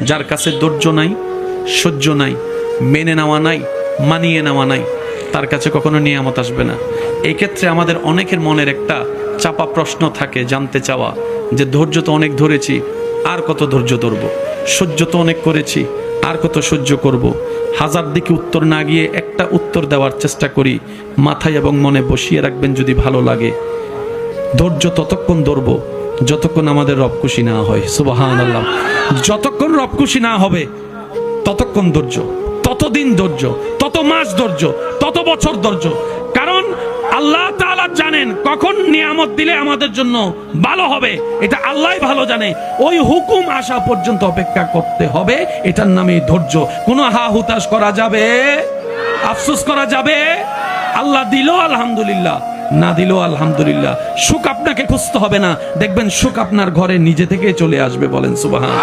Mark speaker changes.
Speaker 1: যার কাছে ধৈর্য নাই, সহ্য নাই, মেনে নেওয়া নাই, মানিয়ে নেওয়া নাই, তার কাছে কখনো নিয়ামত আসবে না। এই ক্ষেত্রে আমাদের অনেকের মনের একটা চাপা প্রশ্ন থাকে, জানতে চাওয়া যে ধৈর্য তো অনেক ধরেছি, আর কত ধৈর্য ধরব, সহ্য তো অনেক করেছি, আর কত সহ্য করব। হাজার দিকে উত্তর না গিয়ে একটা উত্তর দেওয়ার চেষ্টা করি, মাথায় এবং মনে বসিয়ে রাখবেন যদি ভালো লাগে। ধৈর্য ততক্ষণ ধরব যতক্ষণ আমাদের রব খুশি না হয়। সুবহানাল্লাহ। যতক্ষণ রব খুশি না হবে ততক্ষণ ধৈর্য, ততদিন ধৈর্য, তত মাস ধৈর্য, তত বছর ধৈর্য। কারণ আল্লাহ তাআলা জানেন কখন নিয়ামত দিলে আমাদের জন্য ভালো হবে, এটা আল্লাহই ভালো জানে। ওই হুকুম আসা পর্যন্ত অপেক্ষা করতে হবে, এটার নামই ধৈর্য। কোনো হা হুতাশ করা যাবে, আফসোস করা যাবে? আল্লাহ দিল আলহামদুলিল্লাহ, না দিল আলহামদুলিল্লাহ। সুখ আপনাকে খুঁজতে হবে না, দেখবেন সুখ আপনার ঘরে নিজে থেকে চলে আসবে। বলেন সুবহান।